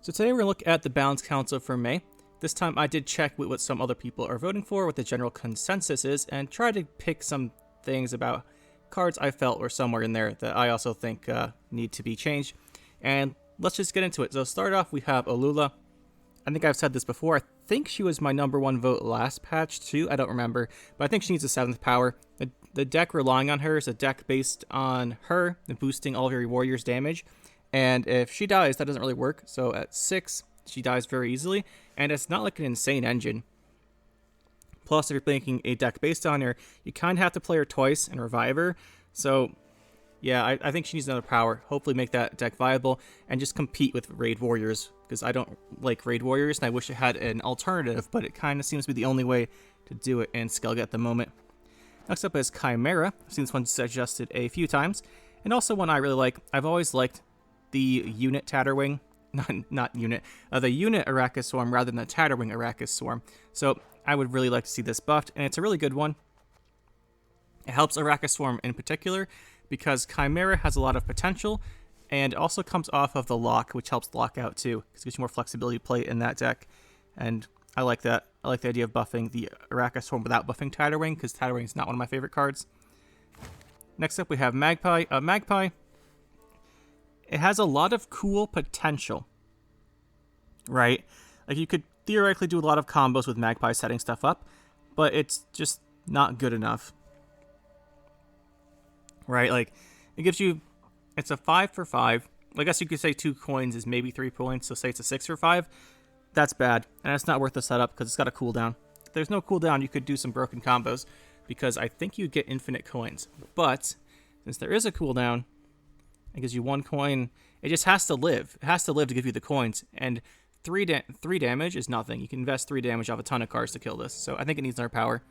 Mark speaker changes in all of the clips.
Speaker 1: So today we're going to look at the Balance Council for May. This time I did check what some other people are voting for, what the general consensus is, and try to pick some things about cards I felt were somewhere in there that I also think need to be changed. And let's just get into it. So to start off, we have Alula. I think I've said this before. I think she was my #1 vote last patch too. I don't remember, but I think she needs a 7th power. The deck relying on her is a deck based on her and boosting all of your warriors' damage. And if she dies, that doesn't really work. So at 6, she dies very easily. And it's not like an insane engine. Plus, if you're making a deck based on her, you kind of have to play her twice and revive her. So, yeah, I think she needs another power. Hopefully make that deck viable and just compete with Raid Warriors. Because I don't like Raid Warriors, and I wish it had an alternative. But it kind of seems to be the only way to do it in Skellige at the moment. Next up is Chimera. I've seen this one suggested a few times. And also one I really like. I've always liked the unit Tatterwing, not unit, the unit Arachis Swarm rather than the Tatterwing Arachis Swarm. So I would really like to see this buffed, and it's a really good one. It helps Arachis Swarm in particular because Chimera has a lot of potential, and also comes off of the lock, which helps lock out too, because it gives you more flexibility to play in that deck, and I like that. I like the idea of buffing the Arachis Swarm without buffing Tatterwing, because Tatterwing is not one of my favorite cards. Next up we have Magpie. Magpie, it has a lot of cool potential, right? Like, you could theoretically do a lot of combos with Magpie setting stuff up, but it's just not good enough, right? Like, it gives you, it's a 5 for 5. I guess you could say 2 coins is maybe 3 points, so say it's a 6 for 5. That's bad, and it's not worth the setup because it's got a cooldown. If there's no cooldown, you could do some broken combos because I think you get infinite coins. But since there is a cooldown, it gives you 1 coin. It just has to live. It has to live to give you the coins. And 3 damage is nothing. You can invest 3 damage off a ton of cards to kill this. So I think it needs another power.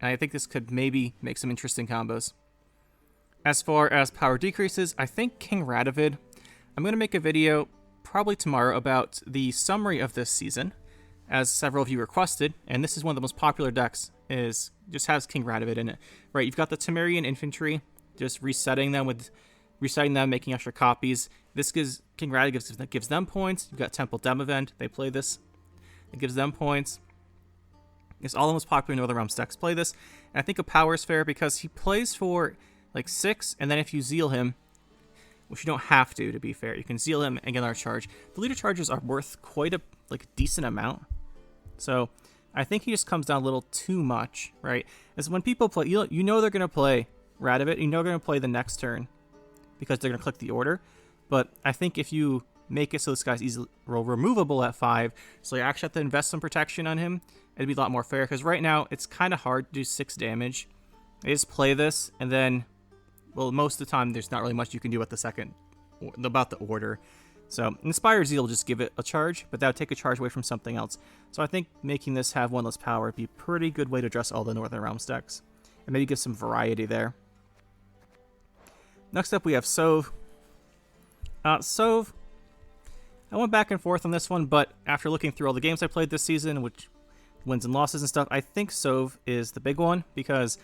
Speaker 1: And I think this could maybe make some interesting combos. As far as power decreases, I think King Ravid. I'm going to make a video probably tomorrow about the summary of this season, as several of you requested. And this is one of the most popular decks. Just has King Ravid in it. Right, you've got the Temerian infantry, just resetting them, making extra copies. This gives King Ravid gives them points. You've got Temple Demavend. They play this. It gives them points. It's all the most popular Northern Realms decks play this. And I think a power is fair because he plays for like 6, and then if you zeal him, which you don't have to be fair, you can zeal him and get another charge. The leader charges are worth quite a decent amount. So I think he just comes down a little too much, right? As when people play, you know they're gonna play Ravid, you know they're gonna play the next turn, because they're going to click the order. But I think if you make it so this guy's easily removable at 5, so you actually have to invest some protection on him, it'd be a lot more fair. Because right now, it's kind of hard to do 6 damage. They just play this, and then, well, most of the time, there's not really much you can do at the second, about the order. So Inspired Zeal will just give it a charge, but that would take a charge away from something else. So I think making this have 1 less power would be a pretty good way to address all the Northern Realms decks. And maybe give some variety there. Next up, we have Sov. Sov, I went back and forth on this one, but after looking through all the games I played this season, which wins and losses and stuff, I think Sov is the big one, because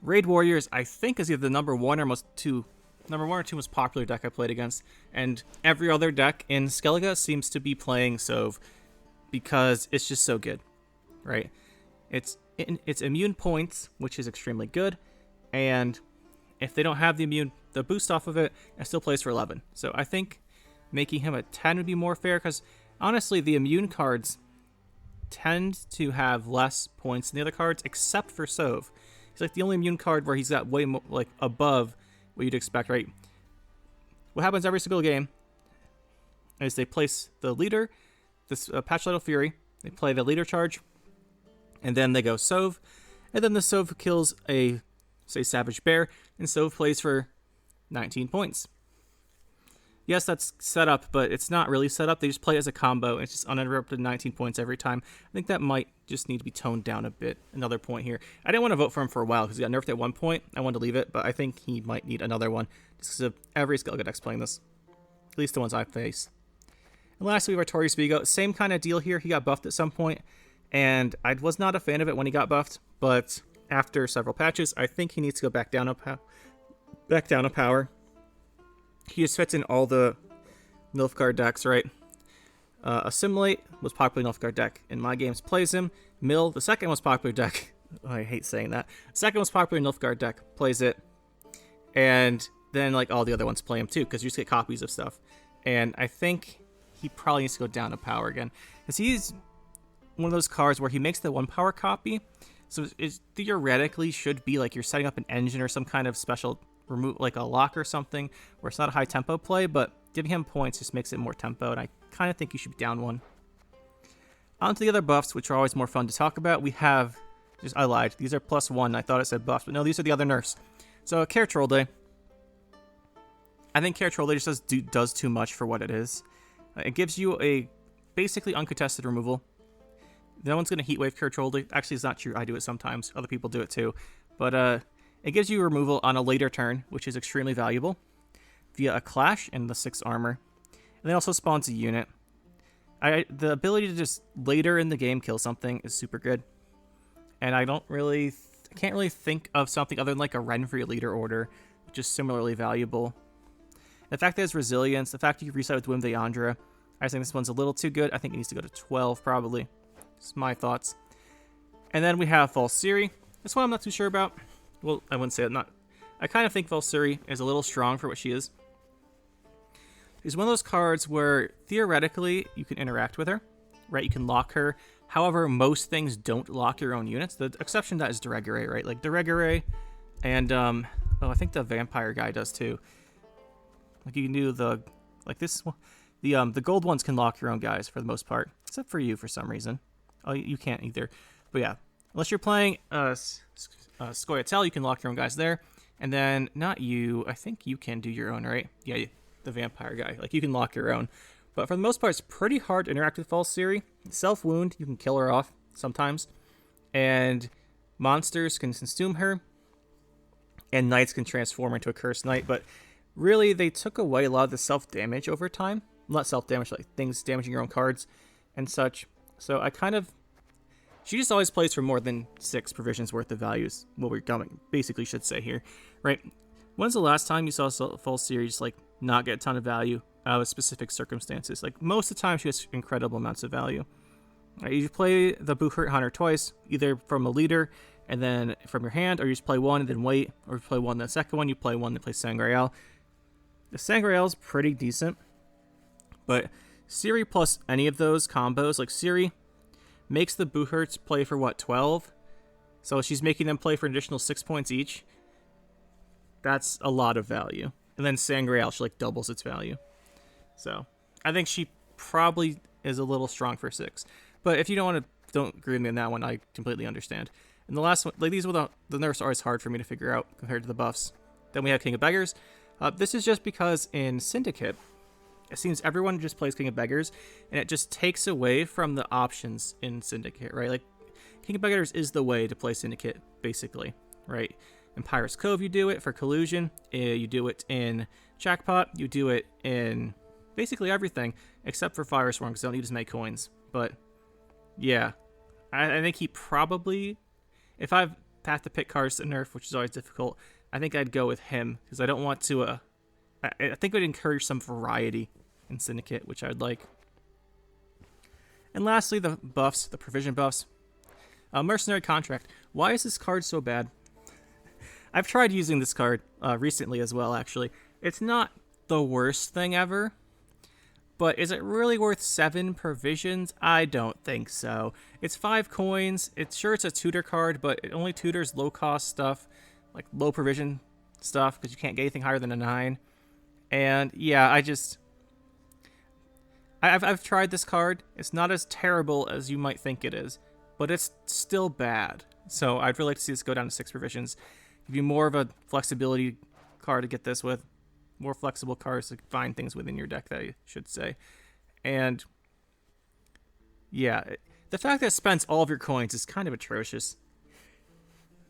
Speaker 1: Raid Warriors, I think, is either the number one or two most popular deck I played against, and every other deck in Skellige seems to be playing Sov because it's just so good, right? It's immune points, which is extremely good, and if they don't have the boost off of it, it still plays for 11. So I think making him a 10 would be more fair, because honestly, the immune cards tend to have less points than the other cards, except for Sov. He's like the only immune card where he's got way more, above what you'd expect, right? What happens every single game is they place the leader, this Patch Little Fury, they play the leader charge, and then they go Sov, and then the Sov kills a, say, Savage Bear, and Sov plays for 19 points. Yes, that's set up, but it's not really set up. They just play it as a combo, and it's just uninterrupted 19 points every time. I think that might just need to be toned down a bit. Another point here. I didn't want to vote for him for a while because he got nerfed at one point. I wanted to leave it, but I think he might need another one just because of every Skellige deck's playing this. At least the ones I've faced. And lastly, we have Artorias Vigo. Same kind of deal here. He got buffed at some point, and I was not a fan of it when he got buffed, but after several patches, I think he needs to go back down a power. He just fits in all the Nilfgaard decks, right? Assimilate, most popular Nilfgaard deck in my games, plays him. Mill, the second most popular deck, I hate saying that, second most popular Nilfgaard deck, plays it. And then like all the other ones play him too, because you just get copies of stuff. And I think he probably needs to go down to power again, because he's one of those cards where he makes the 1 power copy, so it theoretically should be like you're setting up an engine or some kind of special remove, like a lock or something, where it's not a high tempo play, but giving him points just makes it more tempo, and I kind of think you should be down 1. On to the other buffs, which are always more fun to talk about. We have, I lied, these are +1. I thought it said buffs, but no, these are the other nerfs. So Ktrol Day. I think Ktrol Day just does too much for what it is. It gives you a basically uncontested removal. No one's going to Heatwave Ktrol Day. Actually, it's not true. I do it sometimes. Other people do it too. But it gives you removal on a later turn, which is extremely valuable, via a Clash and the 6 armor. And then also spawns a unit. The ability to just later in the game kill something is super good. And I can't really think of something other than like a Renfrey leader order, which is similarly valuable. The fact that it's resilience, the fact you can reset with Wim Deandra, I just think this one's a little too good. I think it needs to go to 12 probably. Just my thoughts. And then we have False Siri. This one I'm not too sure about. Well, I wouldn't say it. I kind of think False Siri is a little strong for what she is. She's one of those cards where theoretically you can interact with her, right? You can lock her. However, most things don't lock your own units. The exception to that is Deregere, right? Like Deregere and I think the vampire guy does too. Like you can do the gold ones can lock your own guys for the most part, except for you for some reason. Oh, you can't either. But yeah, unless you're playing Scoia'tael, you can lock your own guys there. And then not you. I think you can do your own, right? Yeah, the vampire guy. Like you can lock your own. But for the most part, it's pretty hard to interact with False Siri. Self-wound, you can kill her off sometimes. And monsters can consume her. And knights can transform into a cursed knight. But really, they took away a lot of the self-damage over time. Not self-damage, like things damaging your own cards and such. So she just always plays for more than 6 provisions worth of values. What we're basically should say here, right? When's the last time you saw False Siri just like not get a ton of value out of specific circumstances? Like most of the time, she has incredible amounts of value. Right, you play the Buchert Hunter twice, either from a leader and then from your hand, or you just play one and then wait, or you play one then the second one, you play one then play Sangreal. The Sangreal is pretty decent, but Siri plus any of those combos, like Siri makes the Bucherts play for what, 12? So she's making them play for an additional 6 points each. That's a lot of value. And then Sangreal, she like doubles its value. So I think she probably is a little strong for 6. But if you don't agree with me on that one, I completely understand. And the last one, like these the nerfs are always hard for me to figure out compared to the buffs. Then we have King of Beggars. This is just because in Syndicate, it seems everyone just plays King of Beggars, and it just takes away from the options in Syndicate, right? Like, King of Beggars is the way to play Syndicate, basically, right? In Pirate's Cove, you do it. For Collusion, you do it in Jackpot. You do it in basically everything, except for Firestorm, because they don't need as many coins. But, yeah, I think he probably, if I have to pick cards to nerf, which is always difficult, I think I'd go with him, because I don't want to, I think it would encourage some variety in Syndicate, which I'd like. And lastly, the buffs, the provision buffs. Mercenary Contract. Why is this card so bad? I've tried using this card recently as well, actually. It's not the worst thing ever, but is it really worth 7 provisions? I don't think so. It's 5 coins. It's a tutor card, but it only tutors low-cost stuff, like low provision stuff, because you can't get anything higher than a 9. And yeah, I've tried this card. It's not as terrible as you might think it is, but it's still bad. So I'd really like to see this go down to 6 provisions. Give you more of a flexibility card to get this with. More flexible cards to find things within your deck, that I should say. And yeah, the fact that it spends all of your coins is kind of atrocious.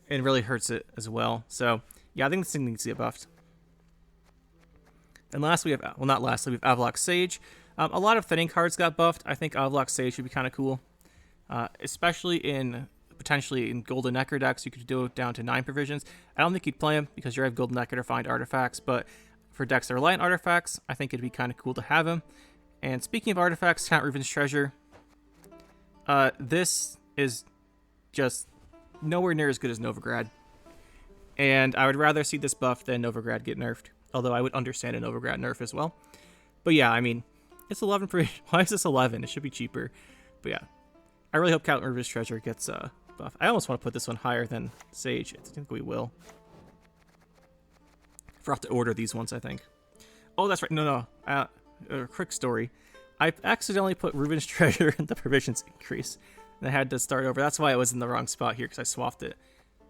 Speaker 1: And really hurts it as well. So yeah, I think this thing needs to get buffed. And lastly, we have Alock Sage. A lot of thinning cards got buffed. I think Alock Sage should be kind of cool. Especially potentially in Golden Necker decks, you could do it down to 9 provisions. I don't think you'd play him because you have Golden Necker to find artifacts, but for decks that rely on artifacts, I think it'd be kind of cool to have him. And speaking of artifacts, Count Ruben's Treasure. This is just nowhere near as good as Novigrad. And I would rather see this buff than Novigrad get nerfed. Although I would understand a Novigrad nerf as well. But yeah, I mean, it's 11 for... Why is this 11? It should be cheaper. But yeah, I really hope Count Ruben's Treasure gets buff. I almost want to put this one higher than Sage. I think we will. Forgot to order these ones, I think. Oh, that's right. No. Quick story. I accidentally put Ruben's Treasure in the provisions increase. And I had to start over. That's why it was in the wrong spot here, because I swapped it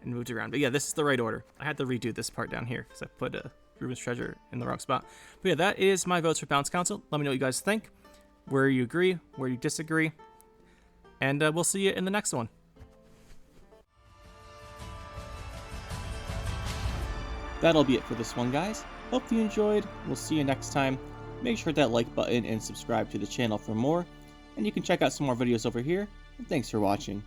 Speaker 1: and moved around. But yeah, this is the right order. I had to redo this part down here, because I put Ruben's Treasure in the wrong spot. But yeah, that is my votes for Balance Council. Let me know what you guys think. Where you agree, where you disagree. And we'll see you in the next one. That'll be it for this one, guys. Hope you enjoyed. We'll see you next time. Make sure to hit that like button and subscribe to the channel for more. And you can check out some more videos over here. And thanks for watching.